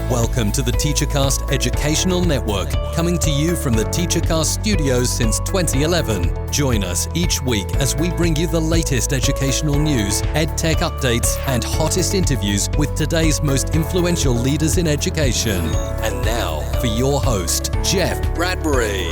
Welcome to the TeacherCast Educational Network, coming to you from the TeacherCast studios since 2011. Join us each week as we bring you the latest educational news, EdTech updates, and hottest interviews with today's most influential leaders in education. And now, for your host, Jeff Bradbury.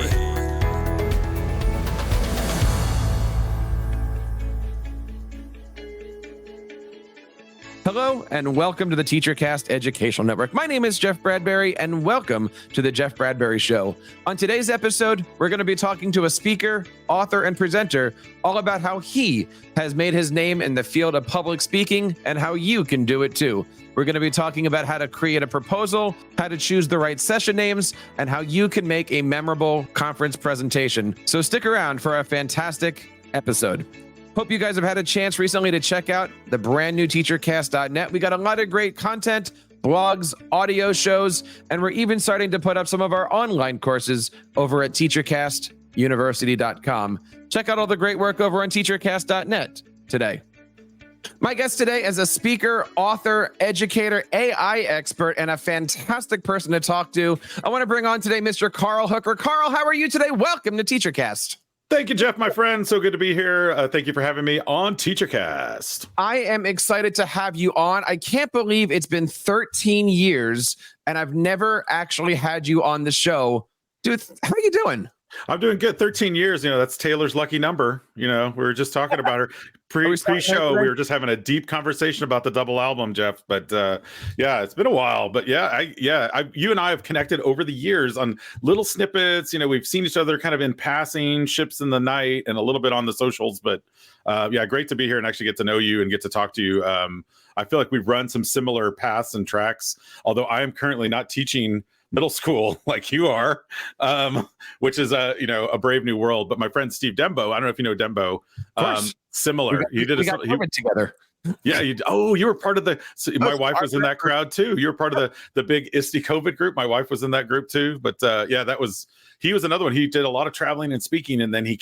Hello, and welcome to the TeacherCast Educational Network. My name is Jeff Bradbury, and welcome to the Jeff Bradbury Show. On today's episode, we're going to be talking to a speaker, author, and presenter all about how he has made his name in the field of public speaking and how you can do it too. We're going to be talking about how to create a proposal, how to choose the right session names, and how you can make a memorable conference presentation. So stick around for a fantastic episode. Hope you guys have had a chance recently to check out the brand new teachercast.net. We got a lot of great content, blogs, audio shows, and we're even starting to put up some of our online courses over at teachercastuniversity.com. Check out all the great work over on teachercast.net today. My guest today is a speaker, author, educator, AI expert, and a fantastic person to talk to. I want to bring on today Mr. Carl Hooker. Carl, how are you today? Welcome to TeacherCast. Thank you, Jeff, my friend. So good to be here. Thank you for having me on TeacherCast. I am excited to have you on. I can't believe it's been 13 years and I've never actually had you on the show. Dude, how are you doing? I'm doing good. 13 years, that's Taylor's lucky number. We were just talking about her pre-show. We were just having a deep conversation about the double album, Jeff. But yeah, it's been a while. But you and I have connected over the years on little snippets. We've seen each other kind of in passing, ships in the night, and a little bit on the socials. But great to be here and actually get to know you and get to talk to you. I feel like we've run some similar paths and tracks, although I am currently not teaching middle school like you are, which is a brave new world. But my friend Steve Dembo, I don't know if you know Dembo, similar. We got together. Yeah. You were part of my wife was in that crowd too. You were part of the big ISTE COVID group. My wife was in that group too. But he was another one. He did a lot of traveling and speaking, and then he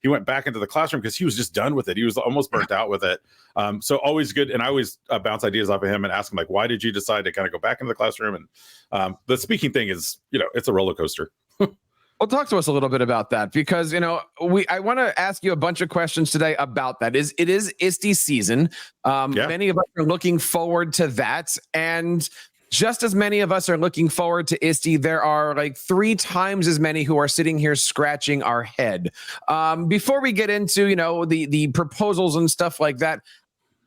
went back into the classroom because he was just done with it. He was almost burnt out with it. So always good. And I always bounce ideas off of him and ask him, like, why did you decide to kind of go back into the classroom? And the speaking thing is, it's a roller coaster. Well, talk to us a little bit about that because, I want to ask you a bunch of questions today about that. It is ISTE season. Many of us are looking forward to that. And just as many of us are looking forward to ISTE, there are like 3 times as many who are sitting here scratching our head. Before we get into, the proposals and stuff like that,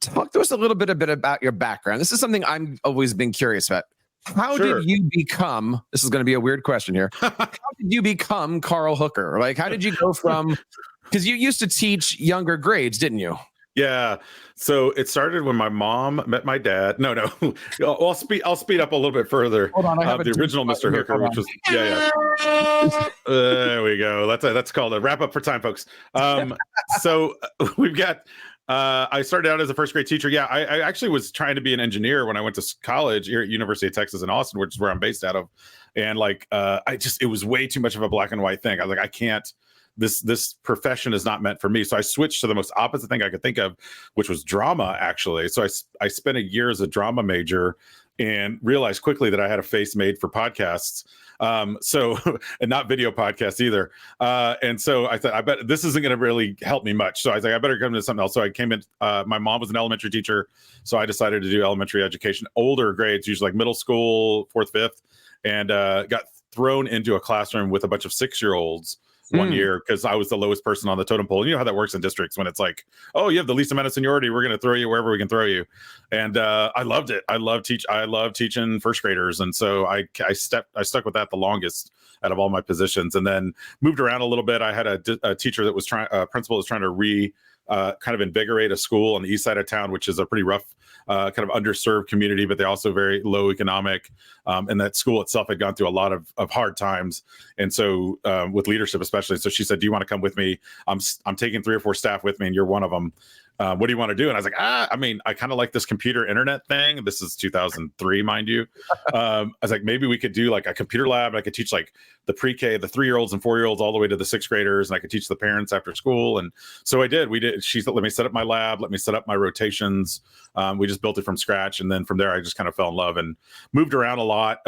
talk to us a little bit about your background. This is something I've always been curious about. How did you become, this is going to be a weird question here. How did you become Carl Hooker? Like, how did you go from, because you used to teach younger grades, didn't you? Yeah. So it started when my mom met my dad. No. I'll speed up a little bit further. Hold on, I have the original Mr. Hooker, which was there we go. That's called a wrap up for time, folks. So we've got. I started out as a first grade teacher. Yeah, I actually was trying to be an engineer when I went to college here at University of Texas in Austin, which is where I'm based out of. And it was way too much of a black and white thing. I was like, I can't. This profession is not meant for me. So I switched to the most opposite thing I could think of, which was drama, actually. So I spent a year as a drama major and realized quickly that I had a face made for podcasts. And not video podcasts either. And so I thought, I bet this isn't going to really help me much. So I was like, I better come to something else. So I came in, my mom was an elementary teacher. So I decided to do elementary education, older grades, usually like middle school, 4th, 5th, and got thrown into a classroom with a bunch of 6-year-olds one year because I was the lowest person on the totem pole. And you know how that works in districts when it's like, oh, you have the least amount of seniority. We're going to throw you wherever we can throw you. And I loved it. I love teaching first graders. And so I stuck with that the longest out of all my positions, and then moved around a little bit. I had a teacher that was principal was trying to kind of invigorate a school on the east side of town, which is a pretty rough, kind of underserved community, but they also very low economic. And that school itself had gone through a lot of hard times. And so with leadership, especially. So she said, do you want to come with me? I'm taking 3 or 4 staff with me and you're one of them. what do you want to do? And I was like, I mean, I kind of like this computer internet thing. This is 2003, mind you. I was like, maybe we could do like a computer lab. And I could teach like the pre-K, the 3-year-olds and 4-year-olds all the way to the 6th graders. And I could teach the parents after school. And so I did. She said, let me set up my lab. Let me set up my rotations. We just built it from scratch. And then from there, I just kind of fell in love and moved around a lot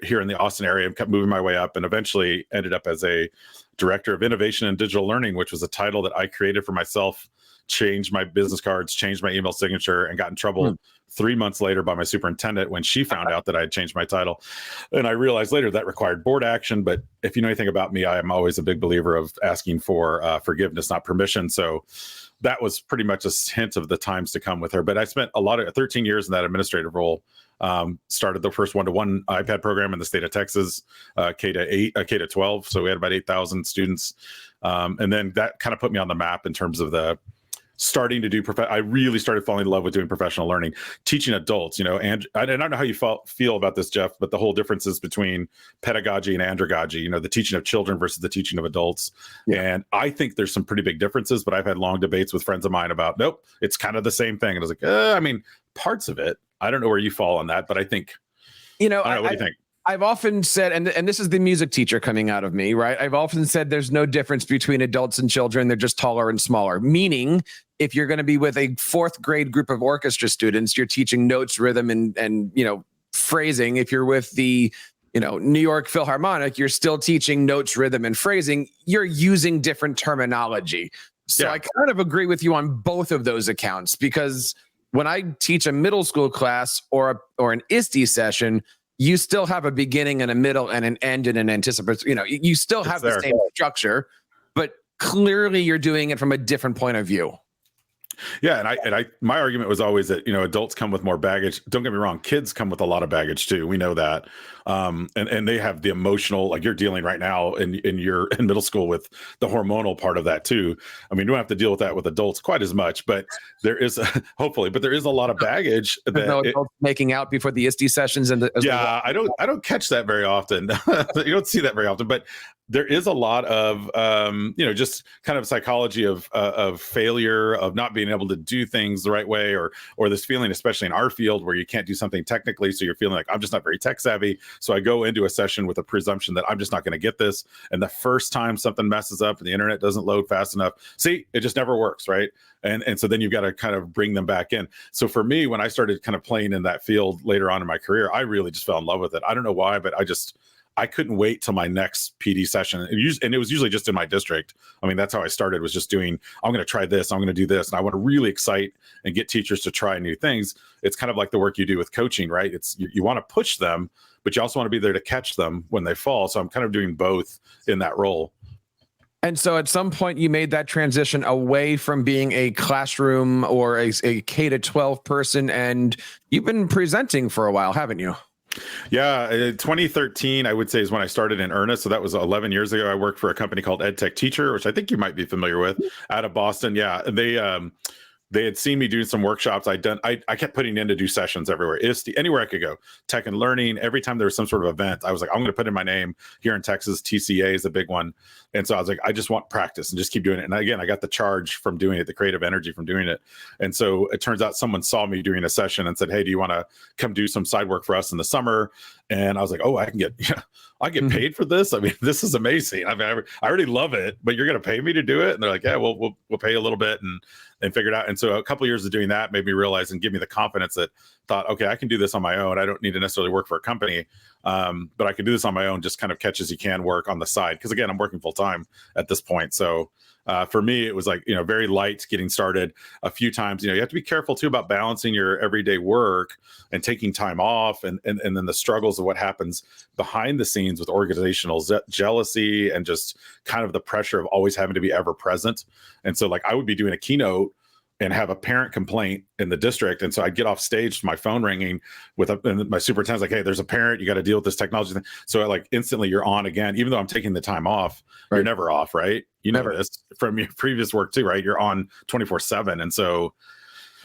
here in the Austin area and kept moving my way up and eventually ended up as a director of innovation and digital learning, which was a title that I created for myself, changed my business cards, changed my email signature, and got in trouble 3 months later by my superintendent when she found out that I had changed my title. And I realized later that required board action. But if you know anything about me, I am always a big believer of asking for forgiveness, not permission. So that was pretty much a hint of the times to come with her. But I spent 13 years in that administrative role. Started the first one-to-one iPad program in the state of Texas, K to 12. So we had about 8,000 students. And then that kind of put me on the map in terms of the starting to do I really started falling in love with doing professional learning, teaching adults, and I don't know how you feel about this, Jeff, but the whole differences between pedagogy and andragogy, the teaching of children versus the teaching of adults. Yeah. And I think there's some pretty big differences, but I've had long debates with friends of mine about, nope, it's kind of the same thing. And I was like, I mean, parts of it. I don't know where you fall on that, but I think, I don't know, what do you think? I've often said, and this is the music teacher coming out of me, right? I've often said there's no difference between adults and children. They're just taller and smaller. Meaning, if you're going to be with a 4th grade group of orchestra students, you're teaching notes, rhythm, and phrasing. If you're with the New York Philharmonic, you're still teaching notes, rhythm, and phrasing. You're using different terminology. So I kind of agree with you on both of those accounts, because when I teach a middle school class or an ISTE session, you still have a beginning and a middle and an end and an anticipatory. You still have the same structure, but clearly you're doing it from a different point of view. Yeah, and my argument was always that adults come with more baggage. Don't get me wrong, kids come with a lot of baggage too. We know that, and they have the emotional, like you're dealing right now in middle school with the hormonal part of that too. I mean, you don't have to deal with that with adults quite as much, but there is hopefully, but there is a lot of baggage. Adults making out before the ISTE sessions I don't catch that very often. You don't see that very often, but there is a lot of just kind of psychology of failure, of not being able to do things the right way, or this feeling, especially in our field, where you can't do something technically, so you're feeling like, I'm just not very tech savvy, so I go into a session with a presumption that I'm just not going to get this, and the first time something messes up and the internet doesn't load fast enough, it just never works, right? And so then you've got to kind of bring them back in. So for me, when I started kind of playing in that field later on in my career, I really just fell in love with it. I don't know why, but I couldn't wait till my next PD session. And it was usually just in my district. I mean, that's how I started, was just doing, I'm going to try this, I'm going to do this. And I want to really excite and get teachers to try new things. It's kind of like the work you do with coaching, right? It's you want to push them, but you also want to be there to catch them when they fall. So I'm kind of doing both in that role. And so at some point you made that transition away from being a classroom or a K to 12 person, and you've been presenting for a while, haven't you? Yeah, 2013, I would say, is when I started in earnest. So that was 11 years ago. I worked for a company called Teacher, which I think you might be familiar with, out of Boston. Yeah, they had seen me doing some workshops. I kept putting in to do sessions everywhere, ISTE, anywhere I could go, tech and learning. Every time there was some sort of event, I was like, I'm going to put in my name. Here in Texas, TCA is a big one. And so I was like, I just want practice and just keep doing it. And again, I got the charge from doing it, the creative energy from doing it. And so it turns out someone saw me doing a session and said, hey, do you want to come do some side work for us in the summer? And I was like, oh, I get paid for this. I mean, this is amazing. I mean, I already love it, but you're going to pay me to do it. And they're like, yeah, we'll pay you a little bit and figure it out. And so a couple of years of doing that made me realize and give me the confidence that thought, okay, I can do this on my own. I don't need to necessarily work for a company, but I can do this on my own, just kind of catch as you can work on the side. Because again, I'm working full time at this point. So for me, it was like, very light getting started a few times. You have to be careful too about balancing your everyday work and taking time off, and then the struggles of what happens behind the scenes with organizational jealousy and just kind of the pressure of always having to be ever present. And so like I would be doing a keynote and have a parent complaint in the district. And so I'd get off stage, my phone ringing and my superintendent's like, hey, there's a parent, you got to deal with this technology thing. So like instantly you're on again, even though I'm taking the time off, right. You're never off, right? You know this from your previous work too, right? You're on 24/7. And so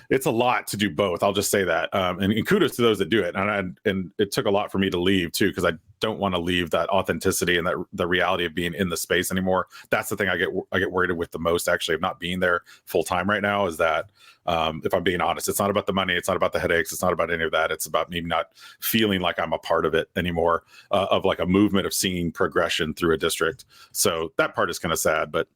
it's a lot to do both. I'll just say that. And kudos to those that do it. And it took a lot for me to leave too, because I don't want to leave that authenticity and that the reality of being in the space anymore. That's the thing I get worried with the most, actually, of not being there full time right now, is that if I'm being honest, it's not about the money, it's not about the headaches, it's not about any of that. It's about me not feeling like I'm a part of it anymore, of like a movement of seeing progression through a district. So that part is kind of sad, but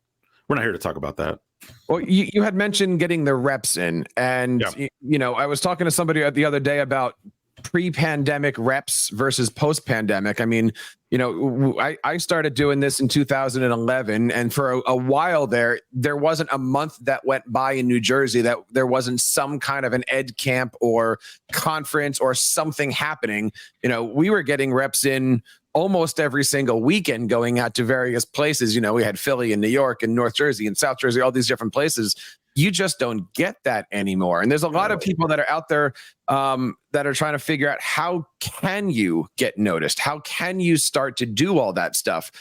we're not here to talk about that. Well, you had mentioned getting the reps in, and I was talking to somebody the other day about pre-pandemic reps versus post-pandemic. I mean, I started doing this in 2011, and for a while there wasn't a month that went by in New Jersey that there wasn't some kind of an Edcamp or conference or something happening. We were getting reps in almost every single weekend, going out to various places. We had Philly and New York and North Jersey and South Jersey, all these different places. You just don't get that anymore. And there's a lot of people that are out there that are trying to figure out, how can you get noticed? How can you start to do all that stuff?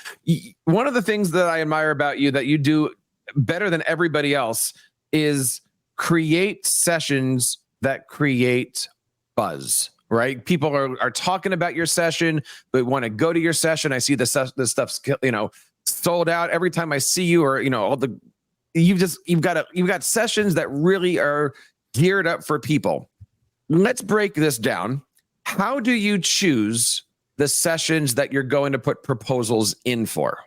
One of the things that I admire about you, that you do better than everybody else, is create sessions that create buzz. Right? People are talking about your session. They want to go to your session. I see the stuff's sold out every time I see you, or you've got sessions that really are geared up for people. Let's break this down. How do you choose the sessions that you're going to put proposals in for?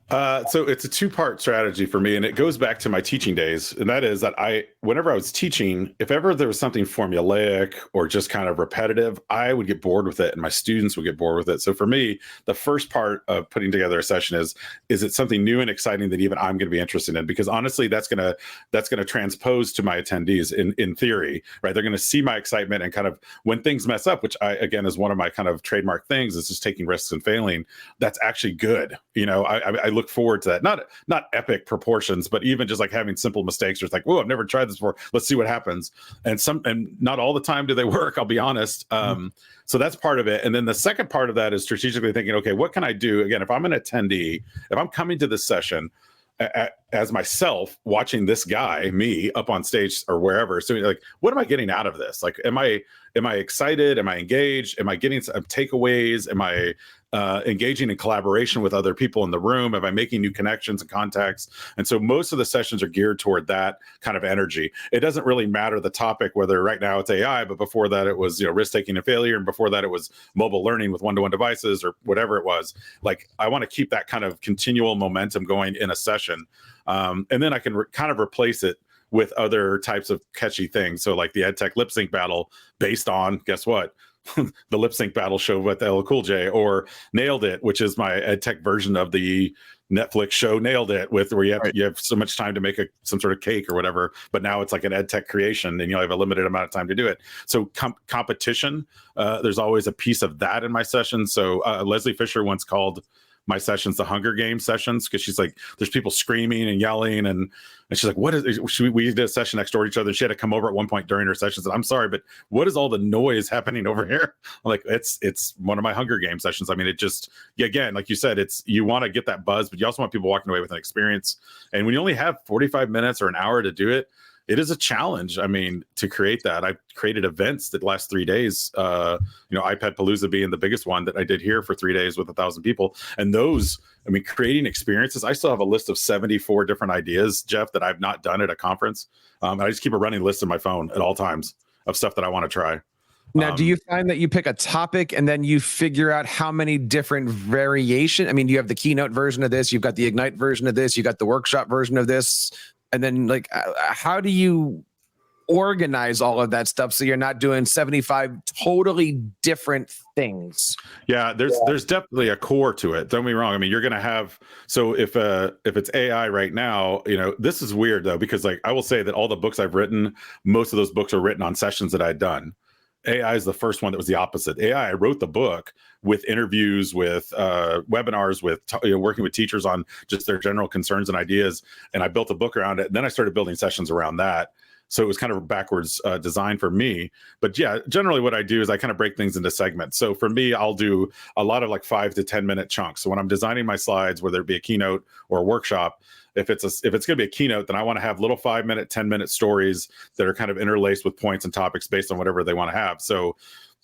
So it's a two-part strategy for me, and it goes back to my teaching days. And that is that whenever I was teaching, if ever there was something formulaic or just kind of repetitive, I would get bored with it, and my students would get bored with it. So for me, the first part of putting together a session is it something new and exciting that even I'm going to be interested in? Because honestly, that's going to transpose to my attendees in theory, right? They're going to see my excitement, and kind of when things mess up, which again is one of my kind of trademark things, is just taking risks and failing. That's actually good. I look forward to that. Not epic proportions, but even just like having simple mistakes, or it's like, whoa, I've never tried this before. Let's see what happens. And not all the time do they work, I'll be honest. So that's part of it. And then the second part of that is strategically thinking, okay, what can I do? Again, if I'm an attendee, if I'm coming to this session as myself, watching this guy, me, up on stage or wherever, so like, what am I getting out of this? Like, am I excited? Am I engaged? Am I getting some takeaways? Am I engaging in collaboration with other people in the room? Am I making new connections and contacts? And so most of the sessions are geared toward that kind of energy. It doesn't really matter the topic, whether right now it's AI, but before that it was risk-taking and failure, and before that it was mobile learning with one-to-one devices, or whatever it was. Like, I want to keep that kind of continual momentum going in a session, and then I can kind of replace it with other types of catchy things. So like the EdTech lip sync battle, based on, guess what? The lip sync battle show with LL Cool J, or Nailed It, which is my EdTech version of the Netflix show Nailed It, where you have so much time to make some sort of cake or whatever, but now it's like an EdTech creation, and you have a limited amount of time to do it. So competition, there's always a piece of that in my session. So Leslie Fisher once called my sessions the Hunger Games sessions, because she's like, there's people screaming and yelling, and she's like, we did a session next door to each other. She had to come over at one point during her sessions, and I'm sorry, but what is all the noise happening over here? I'm like, it's one of my Hunger Games sessions. I mean, it just, again, like you said, you want to get that buzz, but you also want people walking away with an experience. And when you only have 45 minutes or an hour to do it, it is a challenge. I mean, to create that. I've created events that last 3 days, iPad Palooza being the biggest one that I did here for 3 days with 1,000 people. And those, I mean, creating experiences, I still have a list of 74 different ideas, Jeff, that I've not done at a conference. I just keep a running list in my phone at all times of stuff that I want to try. Now, do you find that you pick a topic and then you figure out how many different variations? I mean, you have the keynote version of this, you've got the Ignite version of this, you got the workshop version of this. And then, like, how do you organize all of that stuff so you're not doing 75 totally different things? Yeah, there's definitely a core to it. Don't be wrong. I mean, you're going to have, so if it's AI right now, this is weird though, because like, I will say that all the books I've written, most of those books are written on sessions that I'd done. AI is the first one that was the opposite. I wrote the book with interviews, with webinars, with working with teachers on just their general concerns and ideas. And I built a book around it. And then I started building sessions around that. So it was kind of backwards design for me. But yeah, generally what I do is I kind of break things into segments. So for me, I'll do a lot of like 5 to 10 minute chunks. So when I'm designing my slides, whether it be a keynote or a workshop, if it's going to be a keynote, then I want to have little 5-minute, 10-minute stories that are kind of interlaced with points and topics based on whatever they want to have. So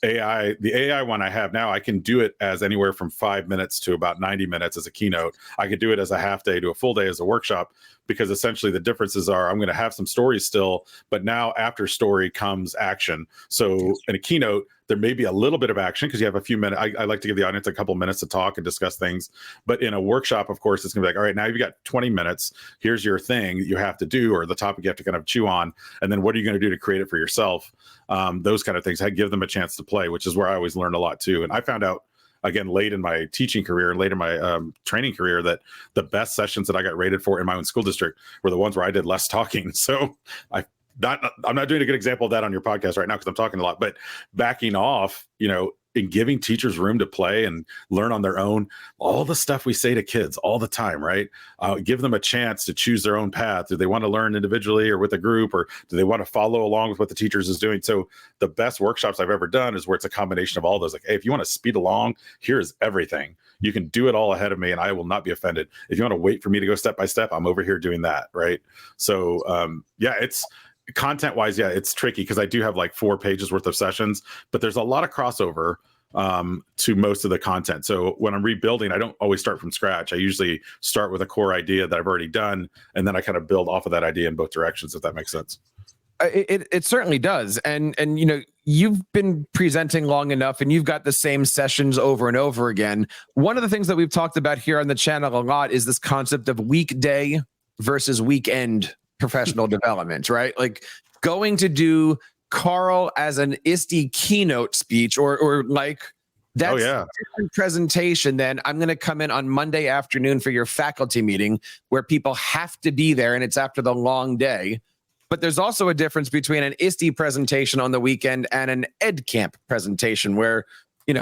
the AI one I have now, I can do it as anywhere from 5 minutes to about 90 minutes as a keynote. I could do it as a half day to a full day as a workshop, because essentially the differences are I'm going to have some stories still, but now after story comes action. So in a keynote, there may be a little bit of action because you have a few minutes. I like to give the audience a couple minutes to talk and discuss things. But in a workshop, of course, it's going to be like, all right, now you've got 20 minutes. Here's your thing you have to do, or the topic you have to kind of chew on. And then what are you going to do to create it for yourself? Those kind of things. I give them a chance to play, which is where I always learn a lot too. And I found out, again, late in my teaching career and late in my training career, that the best sessions that I got rated for in my own school district were the ones where I did less talking. So I'm not doing a good example of that on your podcast right now because I'm talking a lot, but backing off, and giving teachers room to play and learn on their own, all the stuff we say to kids all the time, right? Give them a chance to choose their own path. Do they want to learn individually or with a group, or do they want to follow along with what the teachers is doing? So the best workshops I've ever done is where it's a combination of all those. Like, hey, if you want to speed along, here's everything. You can do it all ahead of me and I will not be offended. If you want to wait for me to go step by step, I'm over here doing that, right? So it's content wise, it's tricky because I do have like 4 pages worth of sessions, but there's a lot of crossover to most of the content. So when I'm rebuilding, I don't always start from scratch. I usually start with a core idea that I've already done, and then I kind of build off of that idea in both directions, if that makes sense. It certainly does. And you've been presenting long enough and you've got the same sessions over and over again. One of the things that we've talked about here on the channel a lot is this concept of weekday versus weekend professional development, right? Like going to do Carl as an ISTE keynote speech or like that's a different presentation than I'm going to come in on Monday afternoon for your faculty meeting where people have to be there and it's after the long day. But there's also a difference between an ISTE presentation on the weekend and an Edcamp presentation where,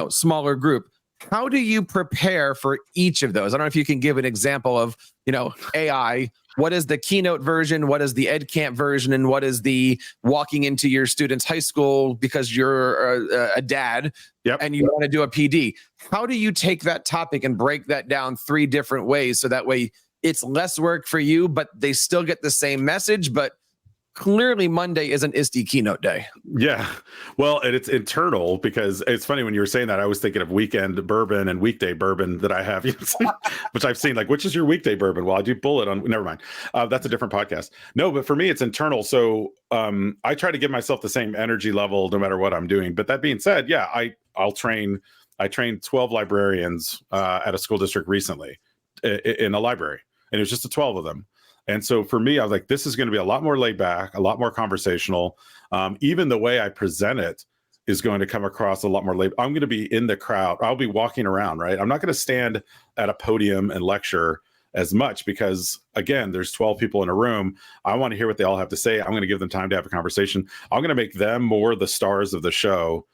smaller group. How do you prepare for each of those? I don't know if you can give an example of, AI. What is the keynote version? What is the Edcamp version? And what is the walking into your student's high school because you're a dad and you want to do a PD? How do you take that topic and break that down 3 different ways so that way it's less work for you, but they still get the same message, but clearly Monday is an ISTE keynote day. Yeah. Well, and it's internal because it's funny when you were saying that, I was thinking of weekend bourbon and weekday bourbon that I have, which I've seen, like, which is your weekday bourbon? Well, I do bullet on, never mind. That's a different podcast. No, but for me, it's internal. So I try to give myself the same energy level no matter what I'm doing. But that being said, I trained 12 librarians at a school district recently in a library, and it was just 12 of them. And so for me, I was like, this is going to be a lot more laid back, a lot more conversational. Even the way I present it is going to come across a lot more laid. I'm going to be in the crowd. I'll be walking around, right? I'm not going to stand at a podium and lecture as much because, again, there's 12 people in a room. I want to hear what they all have to say. I'm going to give them time to have a conversation. I'm going to make them more the stars of the show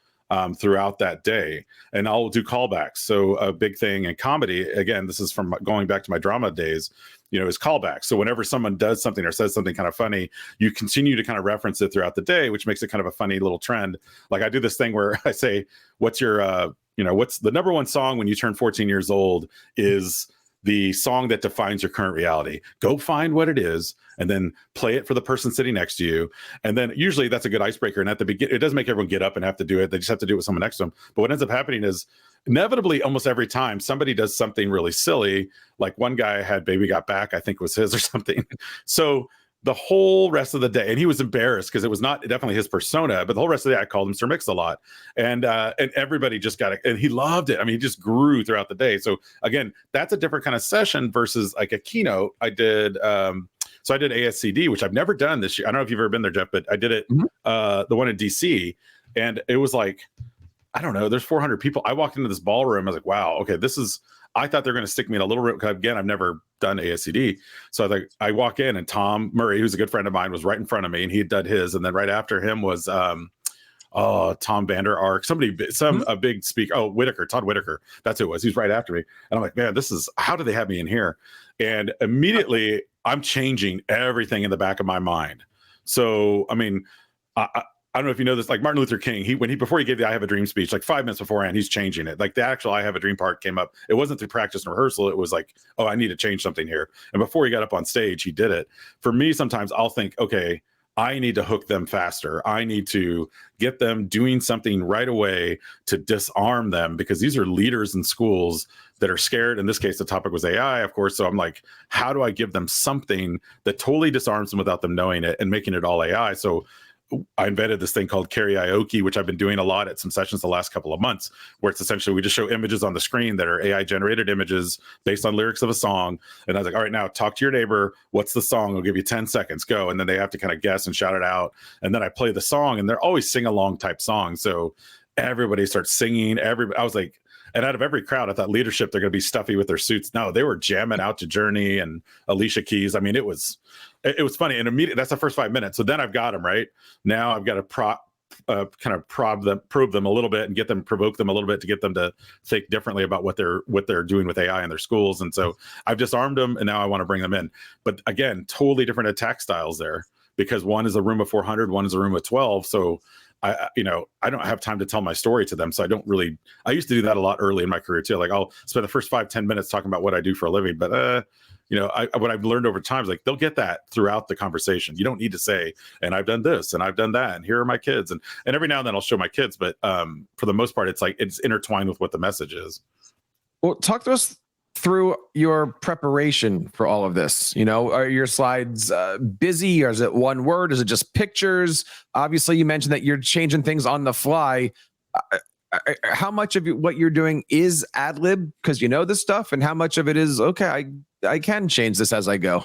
throughout that day. And I'll do callbacks. So a big thing in comedy, again, this is from going back to my drama days, is callbacks. So whenever someone does something or says something kind of funny, you continue to kind of reference it throughout the day, which makes it kind of a funny little trend. Like I do this thing where I say, what's your, what's the number one song when you turn 14 years old is the song that defines your current reality. Go find what it is and then play it for the person sitting next to you. And then usually that's a good icebreaker. And at the beginning, it doesn't make everyone get up and have to do it. They just have to do it with someone next to them. But what ends up happening is inevitably almost every time somebody does something really silly, like one guy had Baby Got Back, I think was his or something. So the whole rest of the day, and he was embarrassed because it was not definitely his persona, but the whole rest of the day I called him Sir Mix-a-Lot, and everybody just got it, and he loved it. I mean, he just grew throughout the day. So again, that's a different kind of session versus like a keynote. I did so I did ASCD, which I've never done this year. I don't know if you've ever been there, Jeff, but I did it the one in DC, and it was like, I don't know, there's 400 people. I walked into this ballroom. I was like, wow, okay, I thought they were going to stick me in a little room. Because again, I've never done ASCD. So I walk in and Tom Murray, who's a good friend of mine, was right in front of me and he had done his. And then right after him was Tom Vander Ark, a big speaker. Oh, Todd Whitaker. That's who it was. He's right after me. And I'm like, man, how do they have me in here? And immediately I'm changing everything in the back of my mind. So, I mean, I don't know if you know this, like Martin Luther King, before he gave the I Have a Dream speech, like 5 minutes beforehand, he's changing it. Like the actual I Have a Dream part came up. It wasn't through practice and rehearsal. It was like, oh, I need to change something here. And before he got up on stage, he did it. For me, sometimes I'll think, okay, I need to hook them faster. I need to get them doing something right away to disarm them, because these are leaders in schools that are scared. In this case, the topic was AI, of course. So I'm like, how do I give them something that totally disarms them without them knowing it and making it all AI? So I invented this thing called karaoke, which I've been doing a lot at some sessions the last couple of months, where it's essentially we just show images on the screen that are AI generated images based on lyrics of a song. And I was like, all right, now talk to your neighbor. What's the song? I'll give you 10 seconds, go. And then they have to kind of guess and shout it out. And then I play the song, and they're always sing along type songs. So everybody starts singing. I was like, and out of every crowd, I thought leadership, they're going to be stuffy with their suits. No, they were jamming out to Journey and Alicia Keys. I mean, it was funny. And immediately, that's the first 5 minutes. So then I've got them right. Now I've got to kind of probe them a little bit and provoke them a little bit to get them to think differently about what they're doing with AI in their schools. And so I've disarmed them, and now I want to bring them in. But again, totally different attack styles there, because one is a room of 400, one is a room of 12. So I don't have time to tell my story to them. So I used to do that a lot early in my career too. Like I'll spend the first 5-10 minutes talking about what I do for a living, but what I've learned over time is like, they'll get that throughout the conversation. You don't need to say, and I've done this and I've done that, and here are my kids. And every now and then I'll show my kids, but for the most part, it's like, it's intertwined with what the message is. Well, talk to us through your preparation for all of this. Are your slides busy, or is it one word? Is it just pictures? Obviously, you mentioned that you're changing things on the fly. How much of what you're doing is ad lib because you know this stuff, and how much of it is, okay, I can change this as I go?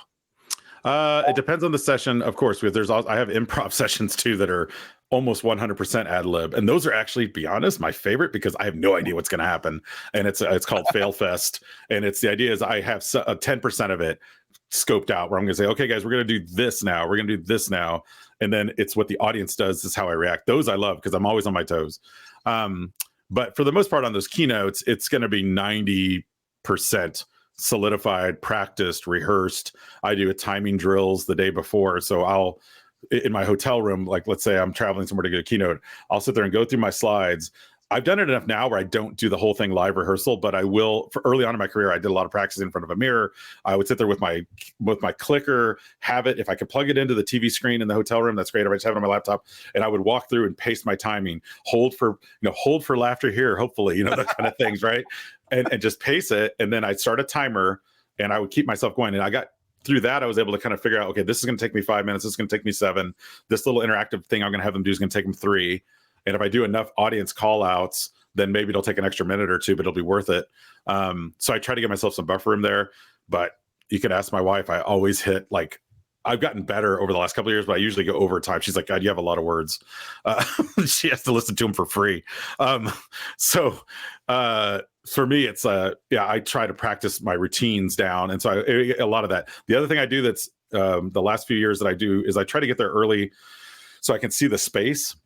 It depends on the session, of course. I have improv sessions too that are almost 100% ad lib, and those are actually, to be honest, my favorite, because I have no idea what's going to happen. And it's called Fail Fest, and the idea is I have 10% of it scoped out, where I'm going to say, okay, guys, we're going to do this now. We're going to do this now, and then it's what the audience does is how I react. Those I love because I'm always on my toes. But for the most part on those keynotes, it's going to be 90% solidified, practiced, rehearsed. I do timing drills the day before. So in my hotel room, like let's say I'm traveling somewhere to get a keynote, I'll sit there and go through my slides. I've done it enough now where I don't do the whole thing live rehearsal, but I will. For early on in my career, I did a lot of practice in front of a mirror. I would sit there with my clicker, have it. If I could plug it into the TV screen in the hotel room, that's great. If I just have it on my laptop, and I would walk through and pace my timing, hold for laughter here, hopefully, that kind of things, right? And just pace it. And then I'd start a timer, and I would keep myself going. And I got through that, I was able to kind of figure out, okay, this is going to take me 5 minutes. This is going to take me 7. This little interactive thing I'm going to have them do is going to take them 3. And if I do enough audience call outs, then maybe it'll take an extra minute or 2, but it'll be worth it. So I try to give myself some buffer room there. But you can ask my wife, I always hit, like, I've gotten better over the last couple of years, but I usually go over time. She's like, God, you have a lot of words. She has to listen to them for free. So for me, it's I try to practice my routines down. And so a lot of that. The other thing I do that's the last few years that I do is I try to get there early so I can see the space.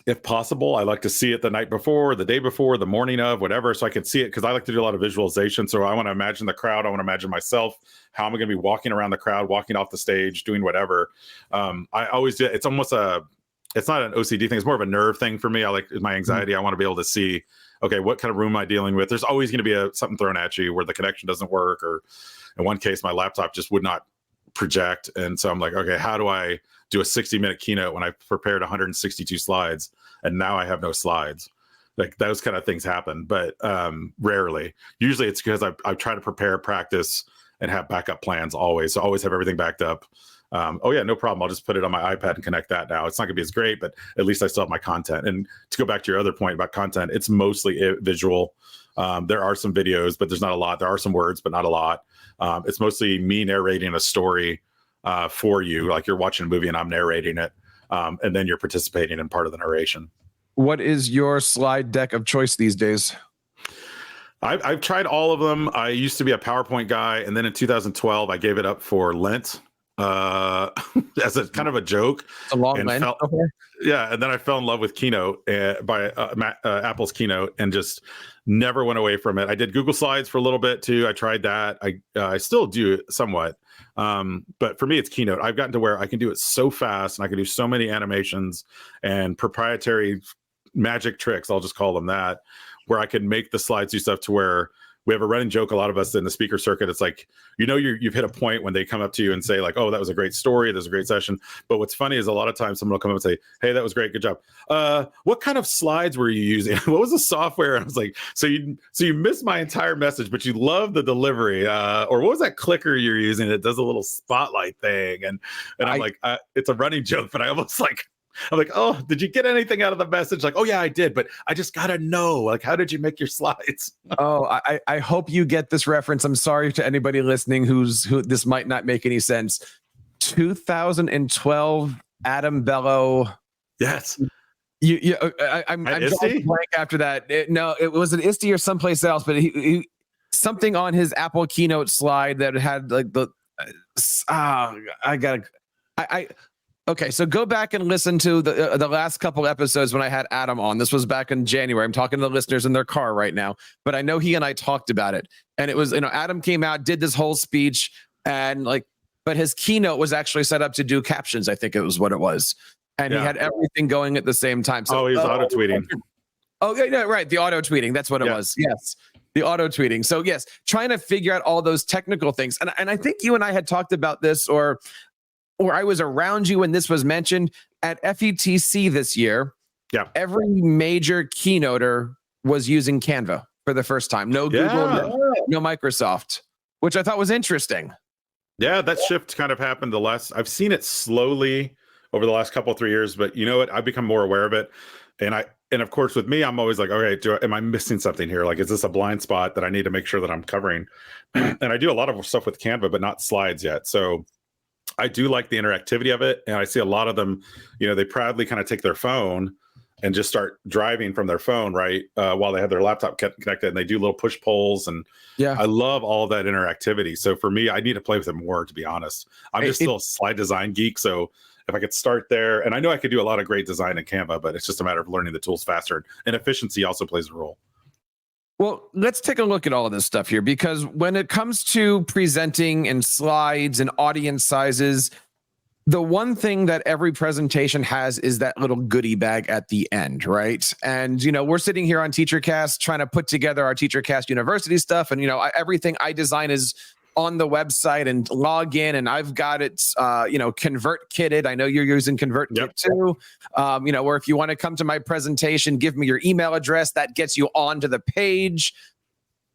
If possible, I like to see it the night before, the day before, the morning of, whatever, so I can see it, because I like to do a lot of visualization. So I want to imagine the crowd. I want to imagine myself, how am I going to be walking around the crowd, walking off the stage, doing whatever. I always do. It's almost it's not an OCD thing. It's more of a nerve thing for me. I like my anxiety. I want to be able to see, okay, what kind of room am I dealing with? There's always going to be something thrown at you where the connection doesn't work, or in one case, my laptop just would not project. And so I'm like, okay, how do I do a 60-minute keynote when I prepared 162 slides and now I have no slides? Like, those kind of things happen, but rarely. Usually it's because I try to prepare, practice, and have backup plans always. So always have everything backed up. Oh yeah, no problem. I'll just put it on my iPad and connect that now. It's not gonna be as great, but at least I still have my content. And to go back to your other point about content, it's mostly visual. There are some videos, but there's not a lot. There are some words, but not a lot. It's mostly me narrating a story for you, like you're watching a movie and I'm narrating it, and then you're participating in part of the narration. What is your slide deck of choice these days? I've tried all of them. I used to be a PowerPoint guy, and then in 2012 I gave it up for Lent as a kind of a joke. It's a long Lent. Yeah, and then I fell in love with Keynote by Apple's Keynote, and just never went away from it. I did Google Slides for a little bit too. I tried that. I still do somewhat. But for me, it's Keynote. I've gotten to where I can do it so fast, and I can do so many animations and proprietary magic tricks, I'll just call them that, where I can make the slides do stuff to where we have a running joke, a lot of us in the speaker circuit. It's like, you've hit a point when they come up to you and say like, oh, that was a great story, that was a great session. But what's funny is a lot of times someone will come up and say, hey, that was great, good job. What kind of slides were you using? What was the software? And I was like, so you missed my entire message, but you love the delivery. Or what was that clicker you're using that does a little spotlight thing? And I'm like, it's a running joke, but I'm like, oh, did you get anything out of the message? Like, oh yeah, I did, but I just gotta know, like, how did you make your slides? Oh, I hope you get this reference. I'm sorry to anybody listening who this might not make any sense. 2012 Adam Bello. Yes. I'm drawing a blank after that. It was an ISTE or someplace else, but he something on his Apple Keynote slide that had like Okay, so go back and listen to the last couple episodes when I had Adam on. This was back in January. I'm talking to the listeners in their car right now, but I know he and I talked about it. And it was, Adam came out, did this whole speech, and but his keynote was actually set up to do captions. I think it was what it was. And he had everything going at the same time. So, he was auto-tweeting. Oh, yeah, right. The auto-tweeting. That's what it was. Yes. The auto-tweeting. So yes, trying to figure out all those technical things. And I think you and I had talked about this, or I was around you when this was mentioned at FETC this year. Yeah. Every major keynoter was using Canva for the first time. No Google, no Microsoft, which I thought was interesting. Yeah, that shift kind of happened I've seen it slowly over the last couple, 3 years, but you know what? I've become more aware of it. And of course with me, I'm always like, okay, am I missing something here? Like, is this a blind spot that I need to make sure that I'm covering? And I do a lot of stuff with Canva, but not slides yet. So I do like the interactivity of it. And I see a lot of them, they proudly kind of take their phone and just start driving from their phone, right? While they have their laptop connected, and they do little push polls. And I love all of that interactivity. So for me, I need to play with it more, to be honest. I'm just still a slide design geek. So if I could start there, and I know I could do a lot of great design in Canva, but it's just a matter of learning the tools faster. And efficiency also plays a role. Well, let's take a look at all of this stuff here, because when it comes to presenting and slides and audience sizes, the one thing that every presentation has is that little goodie bag at the end, right? And, we're sitting here on TeacherCast trying to put together our TeacherCast University stuff. And, everything I design is on the website and log in, and I've got it, convert kitted. I know you're using convert kit too. Where if you want to come to my presentation, give me your email address, that gets you onto the page.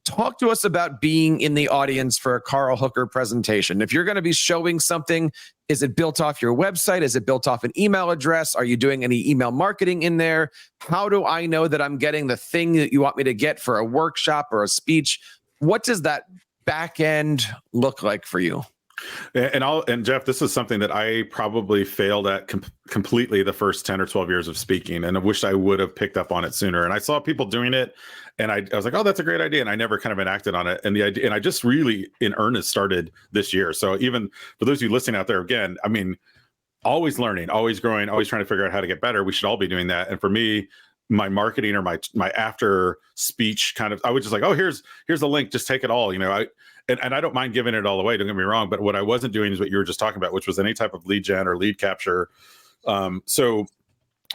Talk to us about being in the audience for a Carl Hooker presentation. If you're going to be showing something, is it built off your website? Is it built off an email address? Are you doing any email marketing in there? How do I know that I'm getting the thing that you want me to get for a workshop or a speech? What does that back end look like for you? And Jeff, this is something that I probably failed at completely the first 10 or 12 years of speaking, and I wish I would have picked up on it sooner. And I saw people doing it, and I was like, oh, that's a great idea. And I never kind of enacted on it. And I just really in earnest started this year. So even for those of you listening out there, again, I mean, always learning, always growing, always trying to figure out how to get better. We should all be doing that. And for me, my marketing or my after speech kind of, I was just like, oh, here's a link, just take it all. And I don't mind giving it all away, don't get me wrong, but what I wasn't doing is what you were just talking about, which was any type of lead gen or lead capture. So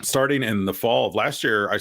starting in the fall of last year, I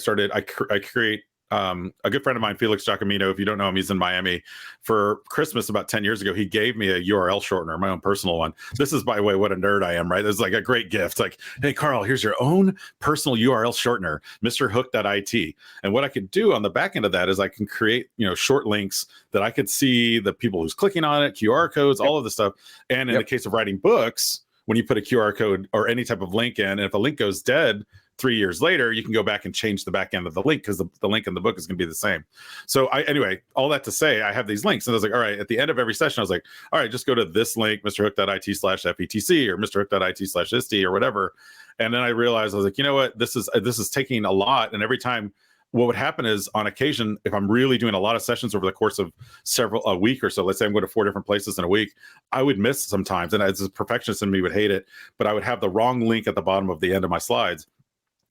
create a good friend of mine, Felix Giacomino, if you don't know him, he's in Miami. For Christmas about 10 years ago, he gave me a URL shortener, my own personal one. This is, by the way, what a nerd I am, right? This is like a great gift. Like, hey, Carl, here's your own personal URL shortener, MrHook.it. And what I could do on the back end of that is I can create, short links that I could see the people who's clicking on it, QR codes, all of this stuff. And in the case of writing books, when you put a QR code or any type of link in, and if a link goes dead 3 years later, you can go back and change the back end of the link, because the link in the book is going to be the same. So anyway, all that to say, I have these links, and I was like, all right, at the end of every session, I was like, all right, just go to this link, MrHook.it/FETC or MrHook.it/ISTE or whatever. And then I realized, I was like, you know what, this is taking a lot. And every time, what would happen is, on occasion, if I'm really doing a lot of sessions over the course of a week or so, let's say I'm going to 4 different places in a week, I would miss sometimes. And as a perfectionist in me would hate it, but I would have the wrong link at the bottom of the end of my slides.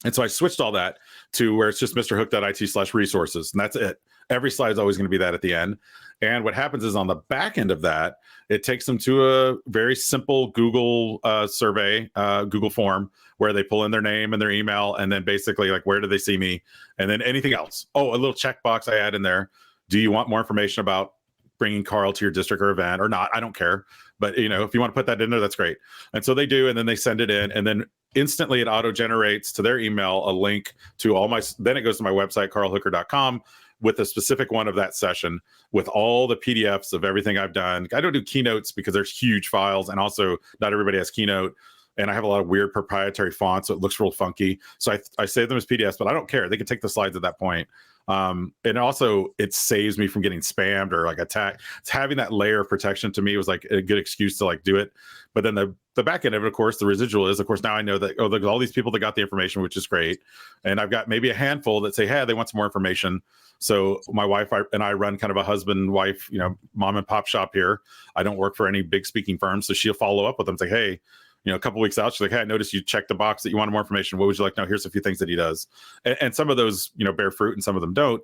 And so I switched all that to where it's just MrHook.it/resources, and that's it. Every slide is always going to be that at the end. And what happens is on the back end of that, it takes them to a very simple Google survey, Google form, where they pull in their name and their email, and then basically like, where do they see me? And then anything else. Oh, a little checkbox I add in there. Do you want more information about bringing Carl to your district or event or not? I don't care. But, if you want to put that in there, that's great. And so they do, and then they send it in, and then instantly it auto-generates to their email a link to then it goes to my website, carlhooker.com, with a specific one of that session with all the PDFs of everything I've done. I don't do keynotes because there's huge files, and also not everybody has Keynote. And I have a lot of weird proprietary fonts, so it looks real funky. So I save them as PDFs, but I don't care. They can take the slides at that point. And also it saves me from getting spammed or like attacked. It's having that layer of protection to me was like a good excuse to like do it. But then the back end of it, of course, the residual is, of course, now I know that, there's all these people that got the information, which is great. And I've got maybe a handful that say, hey, they want some more information. So my wife and I run kind of a husband-wife, mom and pop shop here. I don't work for any big speaking firms. So she'll follow up with them and say, hey, a couple weeks out, she's like, hey, I noticed you checked the box that you wanted more information. What would you like? No, here's a few things that he does. And some of those, bear fruit and some of them don't.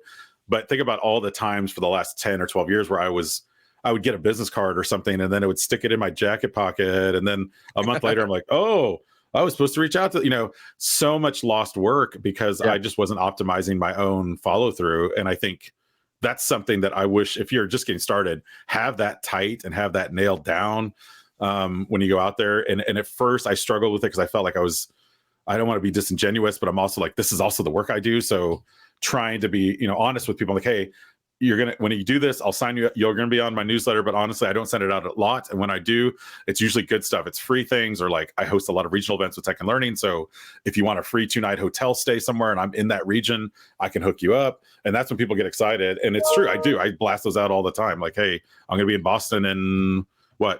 But think about all the times for the last 10 or 12 years where I would get a business card or something, and then it would stick it in my jacket pocket. And then a month later, I'm like, oh, I was supposed to reach out to, so much lost work because I just wasn't optimizing my own follow through. And I think that's something that I wish, if you're just getting started, have that tight and have that nailed down. When you go out there. And at first I struggled with it because I felt like I don't want to be disingenuous, but I'm also like, this is also the work I do. So trying to be, honest with people, like, hey, when you do this, I'll sign you, you're going to be on my newsletter, but honestly, I don't send it out a lot. And when I do, it's usually good stuff. It's free things, or like I host a lot of regional events with Tech and Learning. So if you want a free 2-night hotel stay somewhere and I'm in that region, I can hook you up. And that's when people get excited. And it's true. I blast those out all the time. Like, hey, I'm going to be in Boston in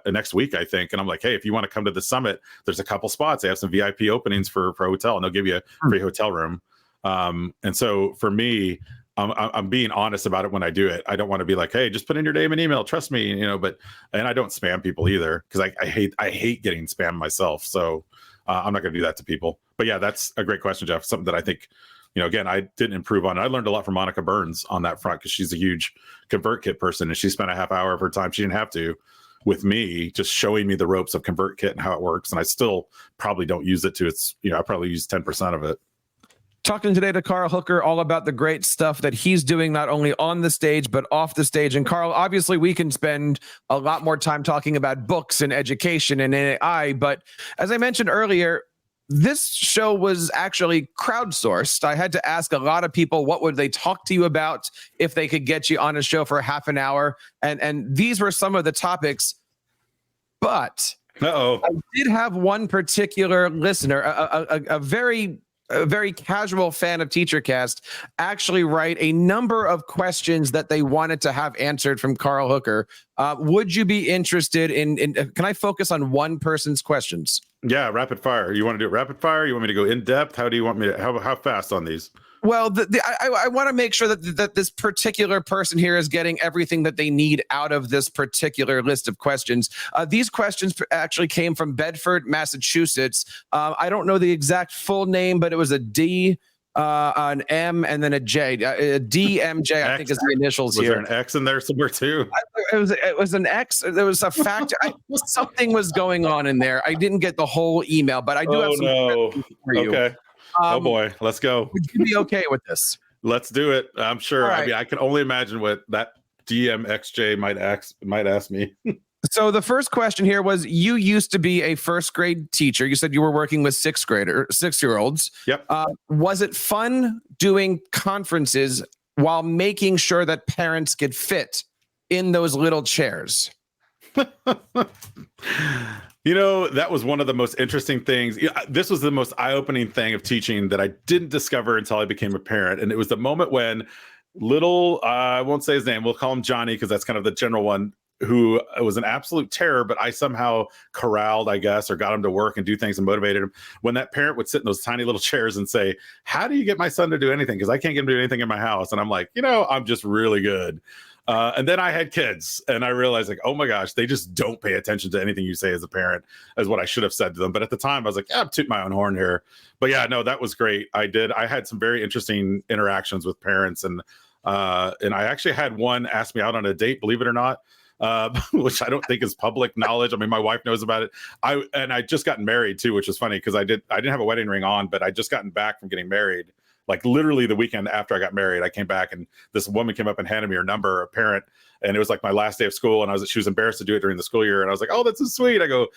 next week, I think. And I'm like, hey, if you want to come to the summit, there's a couple spots. They have some VIP openings for a hotel, and they'll give you a free hotel room. And so for me, I'm being honest about it when I do it. I don't want to be like, hey, just put in your name and email, trust me, and I don't spam people either, because I hate getting spammed myself. So I'm not going to do that to people. But yeah, that's a great question, Jeff. Something that I think, again, I didn't improve on. I learned a lot from Monica Burns on that front, because she's a huge ConvertKit person, and she spent a half hour of her time, she didn't have to, with me, just showing me the ropes of ConvertKit and how it works. And I still probably don't use it to its, I probably use 10% of it. Talking today to Carl Hooker all about the great stuff that he's doing, not only on the stage, but off the stage. And Carl, obviously we can spend a lot more time talking about books and education and AI. But as I mentioned earlier, this show was actually crowdsourced. I had to ask a lot of people, what would they talk to you about if they could get you on a show for half an hour? And these were some of the topics. But I did have one particular listener, a very casual fan of TeacherCast, actually write a number of questions that they wanted to have answered from Carl Hooker. Would you be interested in can I focus on one person's questions? Yeah, rapid fire. You want to do it rapid fire? You want me to go in depth? How do you want me to, how fast on these? Well, I want to make sure that this particular person here is getting everything that they need out of this particular list of questions. These questions actually came from Bedford, Massachusetts. I don't know the exact full name, but it was a D, an M, and then a J. DMJ, I think, is the initials here. Was there an X in there somewhere too? It was an X. There was a factor. Something was going on in there. I didn't get the whole email, but I do have some for you. Okay. Oh boy, let's go. Would you be okay with this? Let's do it. I'm sure. Right. I mean, I can only imagine what that DMXJ might ask me. So the first question here was, you used to be a first grade teacher. You said you were working with 6-year-olds. Yep. Was it fun doing conferences while making sure that parents could fit in those little chairs? That was one of the most interesting things. This was the most eye-opening thing of teaching that I didn't discover until I became a parent. And it was the moment when I won't say his name, we'll call him Johnny, because that's kind of the general one, who was an absolute terror, but I somehow corralled, I guess, or got him to work and do things and motivated him. When that parent would sit in those tiny little chairs and say, how do you get my son to do anything? Because I can't get him to do anything in my house. And I'm like, I'm just really good. And then I had kids, and I realized, like, oh my gosh, they just don't pay attention to anything you say as a parent, as what I should have said to them. But at the time I was like, I'm tooting my own horn here. But yeah, no, that was great. I had some very interesting interactions with parents, and And I actually had one ask me out on a date, believe it or not, which I don't think is public knowledge. I mean, my wife knows about it. I just gotten married too, which is funny because I didn't have a wedding ring on, but I just gotten back from getting married. Like literally the weekend after I got married, I came back and this woman came up and handed me her number, a parent, and it was like my last day of school. And she was embarrassed to do it during the school year. And I was like, oh, that's so sweet. I go,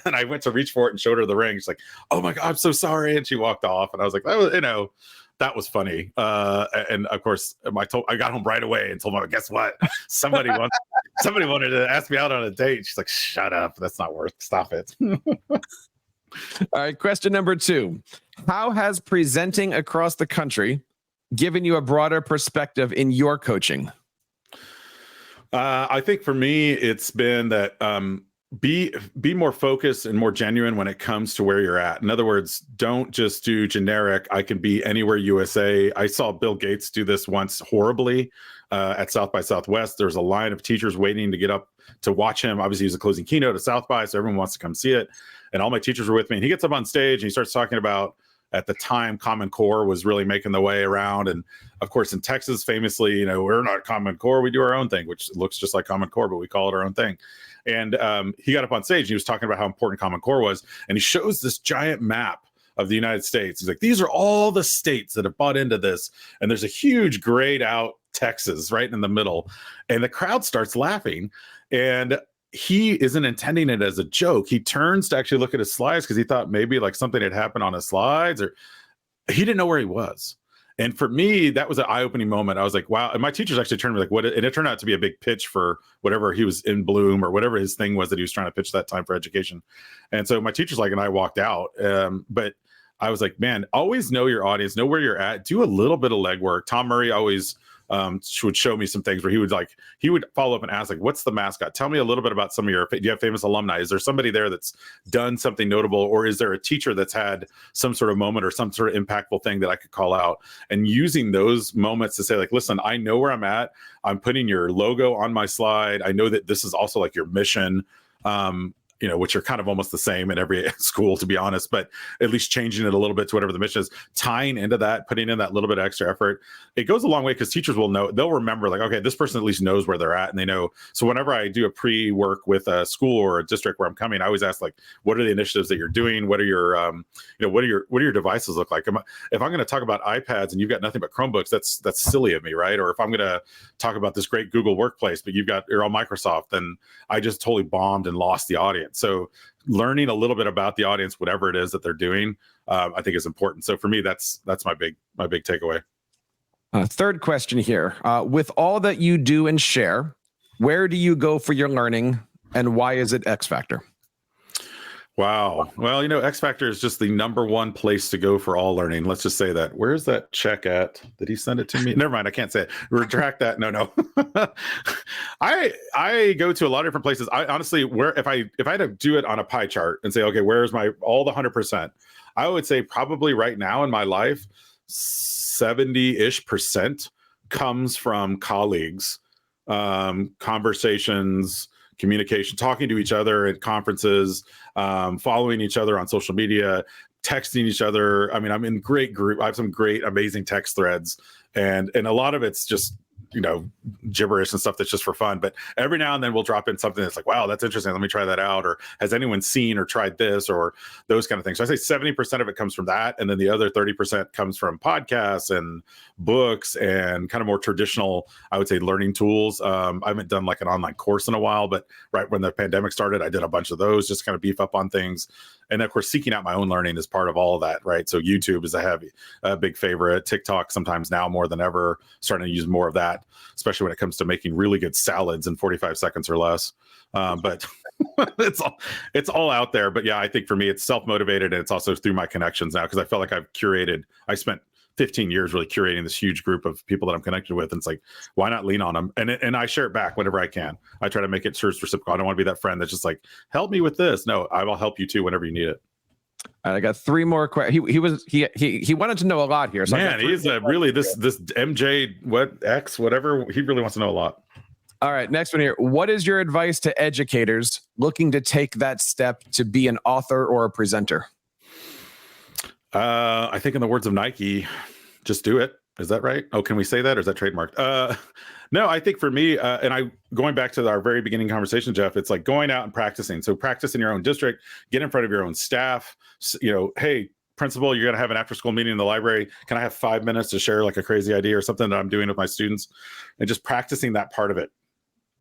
and I went to reach for it and showed her the ring. She's like, oh my God, I'm so sorry. And she walked off. And I was like, that was funny. And of course, I got home right away and told my, guess what? Somebody wanted to ask me out on a date. She's like, shut up. That's not worth. Stop it. All right. Question number 2. How has presenting across the country given you a broader perspective in your coaching? I think for me, it's been that be more focused and more genuine when it comes to where you're at. In other words, don't just do generic, I can be anywhere USA. I saw Bill Gates do this once horribly at South by Southwest. There's a line of teachers waiting to get up to watch him. Obviously, he was a closing keynote at South by, so everyone wants to come see it. And all my teachers were with me. And he gets up on stage and he starts talking about, at the time, Common Core was really making the way around. And of course, in Texas, famously, we're not Common Core. We do our own thing, which looks just like Common Core, but we call it our own thing. And he got up on stage and he was talking about how important Common Core was. And he shows this giant map of the United States. He's like, these are all the states that have bought into this. And there's a huge grayed out Texas right in the middle. And the crowd starts laughing. And he isn't intending it as a joke. He turns to actually look at his slides because he thought maybe like something had happened on his slides, or he didn't know where he was. And for me, that was an eye-opening moment. I was like, wow. And my teachers actually turned to me like, what? And it turned out to be a big pitch for whatever he was in Bloom or whatever his thing was that he was trying to pitch that time for education. And so my teachers and I walked out. But I was like, man, always know your audience, know where you're at, do a little bit of legwork. Tom Murray always would show me some things where he would follow up and ask, like, what's the mascot? Tell me a little bit about some of do you have famous alumni? Is there somebody there that's done something notable? Or is there a teacher that's had some sort of moment or some sort of impactful thing that I could call out? And using those moments to say, like, listen, I know where I'm at. I'm putting your logo on my slide. I know that this is also like your mission. Which are kind of almost the same in every school, to be honest, but at least changing it a little bit to whatever the mission is, tying into that, putting in that little bit of extra effort. It goes a long way because teachers will know, they'll remember like, okay, this person at least knows where they're at and they know. So whenever I do a pre-work with a school or a district where I'm coming, I always ask like, what are the initiatives that you're doing? What are your, what do your devices look like? If I'm going to talk about iPads and you've got nothing but Chromebooks, that's silly of me, right? Or if I'm going to talk about this great Google Workplace, but you're all Microsoft, then I just totally bombed and lost the audience. So learning a little bit about the audience, whatever it is that they're doing, I think is important. So for me, that's my big takeaway. Third question here. With all that you do and share, where do you go for your learning and why is it X Factor? Wow. Well, X Factor is just the number one place to go for all learning. Let's just say that. Where's that check at? Did he send it to me? Never mind. I can't say it. Retract that. No. I go to a lot of different places. I honestly, if I had to do it on a pie chart and say, okay, where's all the 100%? I would say probably right now in my life, 70-ish% comes from colleagues, conversations, communication, talking to each other at conferences, following each other on social media, texting each other. I mean, I'm in great group. I have some great, amazing text threads, and a lot of it's just gibberish and stuff that's just for fun. But every now and then we'll drop in something that's like, wow, that's interesting. Let me try that out. Or has anyone seen or tried this or those kind of things? So I say 70% of it comes from that. And then the other 30% comes from podcasts and books and kind of more traditional, I would say, learning tools. I haven't done like an online course in a while, but right when the pandemic started, I did a bunch of those, just kind of beef up on things. And of course, seeking out my own learning is part of all of that, right? So YouTube is a big favorite. TikTok sometimes now more than ever, starting to use more of that, especially when it comes to making really good salads in 45 seconds or less. But it's all out there. But yeah, I think for me, it's self-motivated and it's also through my connections now because I felt like I spent 15 years really curating this huge group of people that I'm connected with. And it's like, why not lean on them? And I share it back whenever I can. I try to make it sure it's reciprocal. I don't want to be that friend that's just like, help me with this. No, I will help you too whenever you need it. I got 3 more questions. He wanted to know a lot here. So man, he's really this MJ whatever. He really wants to know a lot. All right, next one here. What is your advice to educators looking to take that step to be an author or a presenter? I think in the words of Nike, just do it. Is that right? Oh, can we say that, or is that trademarked? No, I think for me, going back to our very beginning conversation, Jeff, it's like going out and practicing. So practice in your own district, get in front of your own staff. Hey, principal, you're going to have an after-school meeting in the library. Can I have 5 minutes to share like a crazy idea or something that I'm doing with my students? And just practicing that part of it.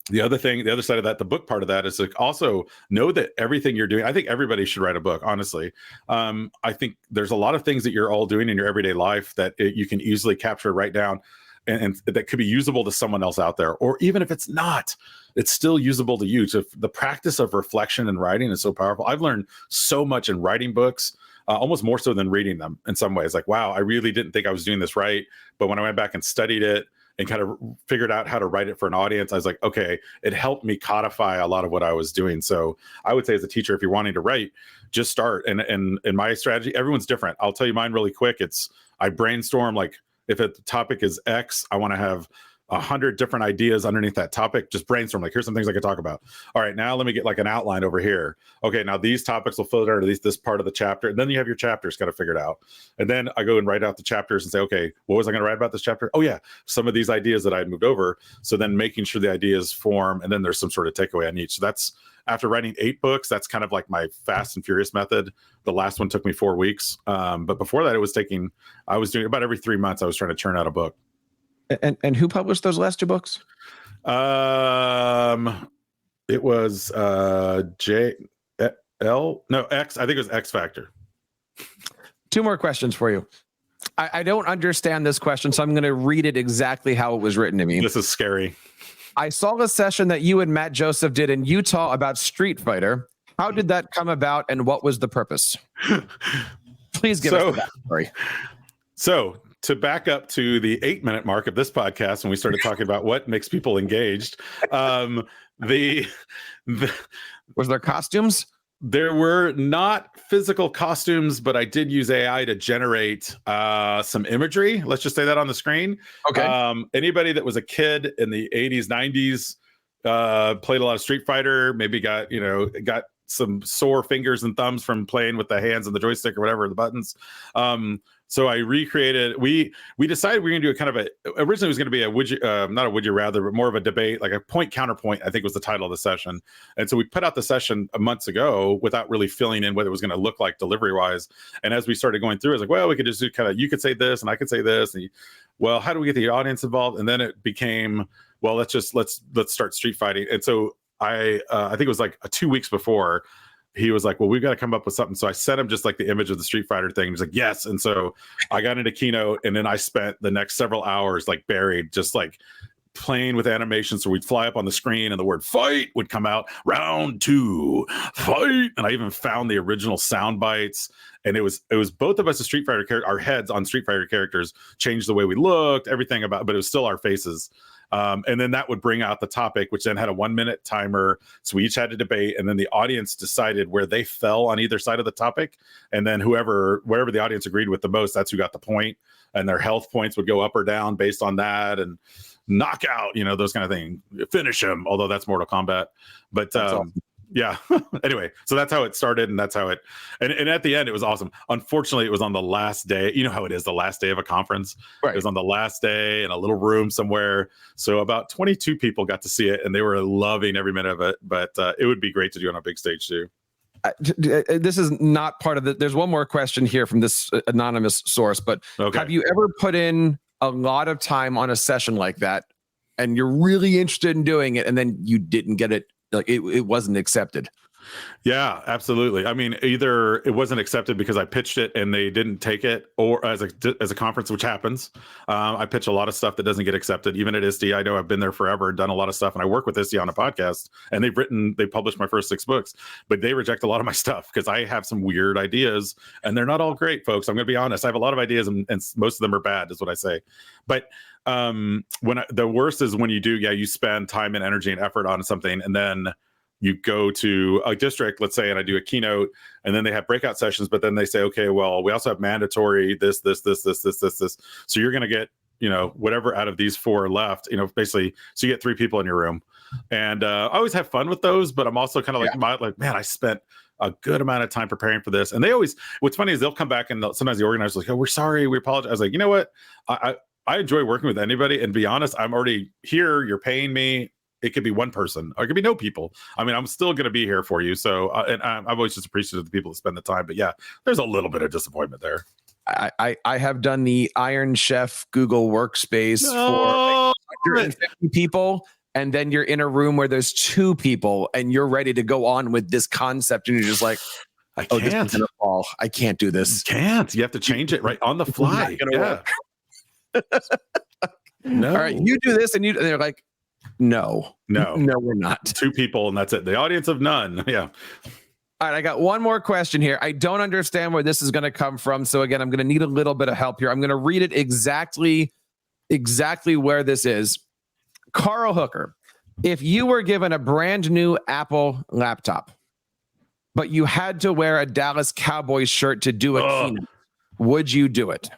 The other side of that, the book part of that, is like also know that everything you're doing, I think everybody should write a book, honestly. I think there's a lot of things that you're all doing in your everyday life that you can easily capture, write down, and that could be usable to someone else out there. Or even if it's not, it's still usable to you. So the practice of reflection and writing is so powerful. I've learned so much in writing books, almost more so than reading them in some ways. Like, wow, I really didn't think I was doing this right. But when I went back and studied it, and kind of figured out how to write it for an audience, I was like, okay, it helped me codify a lot of what I was doing. So I would say as a teacher, if you're wanting to write, just start. And my strategy, everyone's different. I'll tell you mine really quick. I brainstorm, like if the topic is X, I want to have 100 different ideas underneath that topic. Just brainstorm, like, here's some things I could talk about. All right, now let me get like an outline over here. Okay, now these topics will filter into this part of the chapter. And then you have your chapters kind of figured out. And then I go and write out the chapters and say, okay, what was I going to write about this chapter? Oh yeah, some of these ideas that I had moved over. So then making sure the ideas form, and then there's some sort of takeaway on each. So that's, after writing 8 books, that's kind of like my fast and furious method. The last one took me 4 weeks. But before that, I was doing about every 3 months, I was trying to churn out a book. And who published those last 2 books? It was X. I think it was X Factor. 2 more questions for you. I don't understand this question, so I'm going to read it exactly how it was written to me. This is scary. I saw a session that you and Matt Joseph did in Utah about Street Fighter. How did that come about, and what was the purpose? Please give us the backstory. So, to back up to the 8-minute mark of this podcast, when we started talking about what makes people engaged, was there costumes? There were not physical costumes, but I did use AI to generate some imagery. Let's just say that on the screen. Okay. Anybody that was a kid in the 80s, 90s, played a lot of Street Fighter, maybe got some sore fingers and thumbs from playing with the hands and the joystick or whatever, the buttons. So I recreated, we decided we were going to do a kind of originally it was going to be not a would you rather, but more of a debate, like a point counterpoint, I think was the title of the session. And so we put out the session months ago without really filling in what it was going to look like delivery wise. And as we started going through, I was like, well, we could just do kind of, you could say this and I could say this. And well, how do we get the audience involved? And then it became, well, let's start street fighting. And so I think it was like 2 weeks before, he was like, well, we've got to come up with something. So I sent him just like the image of the Street Fighter thing. He's like, yes. And so I got into Keynote, and then I spent the next several hours like buried, just like playing with animation. So we'd fly up on the screen and the word fight would come out, round 2, fight. And I even found the original sound bites. And it was both of us, Street Fighter our heads on Street Fighter characters changed the way we looked, everything about, but it was still our faces. And then that would bring out the topic, which then had a 1-minute timer. So we each had to debate, and then the audience decided where they fell on either side of the topic. And then wherever the audience agreed with the most, that's who got the point. And their health points would go up or down based on that, and knockout, those kind of things. Finish him, although that's Mortal Kombat. But awesome. Yeah. Anyway, so that's how it started, and that's how it, and at the end, it was awesome. Unfortunately, it was on the last day. You know how it is, the last day of a conference. Right. It was on the last day in a little room somewhere. So about 22 people got to see it, and they were loving every minute of it. But it would be great to do on a big stage too. This is not part of the, there's one more question here from this anonymous source, but okay. Have you ever put in a lot of time on a session like that, and you're really interested in doing it, and then you didn't get it? Like it wasn't accepted. Yeah, absolutely. I mean, either it wasn't accepted because I pitched it and they didn't take it, or as a conference, which happens. I pitch a lot of stuff that doesn't get accepted. Even at ISTE, I know I've been there forever and done a lot of stuff, and I work with ISTE on a podcast, and they published my first 6 books, but they reject a lot of my stuff because I have some weird ideas, and they're not all great, folks. I'm going to be honest. I have a lot of ideas, and most of them are bad, is what I say. But the worst is when you spend time and energy and effort on something, and then you go to a district, let's say, and I do a keynote, and then they have breakout sessions, but then they say, okay, well, we also have mandatory this. So you're going to get, whatever out of these 4 left, basically, so you get 3 people in your room. And I always have fun with those, but I'm also kind of man, I spent a good amount of time preparing for this. And what's funny is they'll come back and sometimes the organizer's like, oh, we're sorry, we apologize. I was like, you know what? I enjoy working with anybody. And to be honest, I'm already here. You're paying me. It could be one person, or it could be no people. I mean, I'm still going to be here for you. So, and I'm always just appreciative of the people that spend the time. But yeah, there's a little bit of disappointment there. I have done the Iron Chef Google Workspace for 150 people. And then you're in a room where there's 2 people and you're ready to go on with this concept. And you're just like, I can't. This is gonna fall. I can't do this. You can't. You have to change it right on the fly. Yeah. No. All right, you do this, and they're like, no, we're not. 2 people, and that's it. The audience of none. Yeah. All right, I got one more question here. I don't understand where this is going to come from. So again, I'm going to need a little bit of help here. I'm going to read it exactly where this is. Carl Hooker, if you were given a brand new Apple laptop, but you had to wear a Dallas Cowboys shirt to do a keynote, would you do it?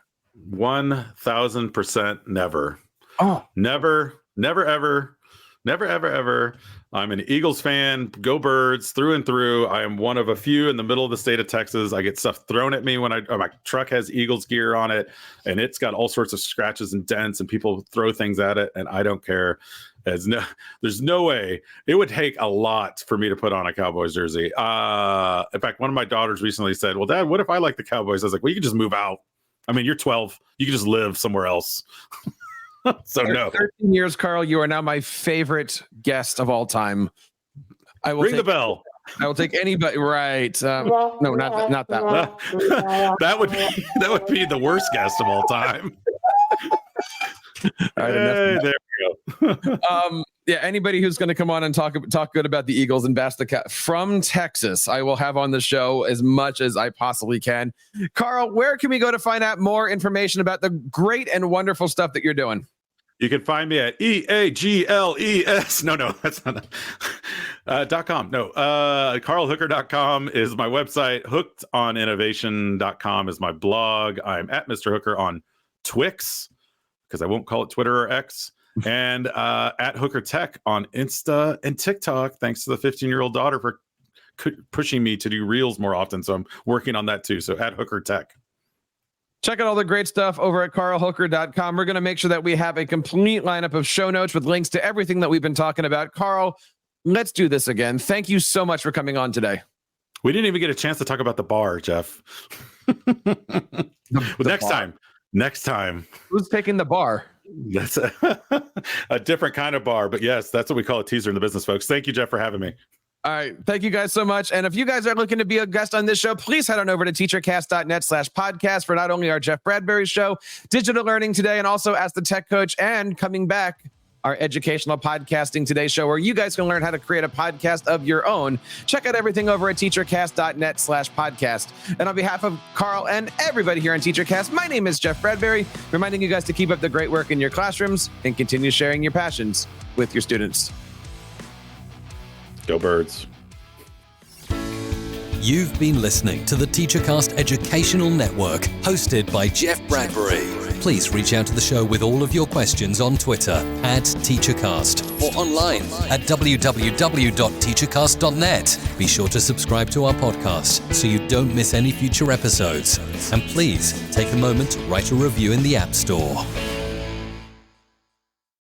1,000% never. Oh, never, ever. I'm an Eagles fan. Go Birds through and through. I am one of a few in the middle of the state of Texas. I get stuff thrown at me when my truck has Eagles gear on it, and it's got all sorts of scratches and dents, and people throw things at it, and I don't care. There's no way. It would take a lot for me to put on a Cowboys jersey. In fact, one of my daughters recently said, well, Dad, what if I like the Cowboys? I was like, well, you can just move out. I mean, you're 12. You can just live somewhere else. So no. 13 years, Carl, you are now my favorite guest of all time. I will ring the bell. I will take anybody. Right? No, not that one. that would be the worst guest of all time. All right, there we go. Yeah, anybody who's going to come on and talk good about the Eagles and bash the cat from Texas, I will have on the show as much as I possibly can. Carl, where can we go to find out more information about the great and wonderful stuff that you're doing? You can find me at EAGLES. No, that's not .com. No, carlhooker.com is my website. Hookedoninnovation.com is my blog. I'm at Mr. Hooker on Twix, because I won't call it Twitter or X. And at Hooker Tech on Insta and TikTok, thanks to the 15-year-old daughter for pushing me to do reels more often. So I'm working on that too. So at Hooker Tech. Check out all the great stuff over at carlhooker.com. We're going to make sure that we have a complete lineup of show notes with links to everything that we've been talking about. Carl, let's do this again. Thank you so much for coming on today. We didn't even get a chance to talk about the bar, Jeff. Next time. Who's taking the bar? That's a different kind of bar, but yes, that's what we call a teaser in the business, folks. Thank you, Jeff, for having me. All right. Thank you guys so much. And if you guys are looking to be a guest on this show, please head on over to teachercast.net/podcast for not only our Jeff Bradbury Show, Digital Learning Today, and also Ask the Tech Coach, and coming back, our Educational Podcasting Today show, where you guys can learn how to create a podcast of your own. Check out everything over at teachercast.net/podcast. And on behalf of Carl and everybody here on TeacherCast, my name is Jeff Bradbury, reminding you guys to keep up the great work in your classrooms and continue sharing your passions with your students. Go Birds. You've been listening to the TeacherCast Educational Network, hosted by Jeff Bradbury. Please reach out to the show with all of your questions on Twitter at TeacherCast or online at www.teachercast.net. Be sure to subscribe to our podcast so you don't miss any future episodes. And please take a moment to write a review in the App Store.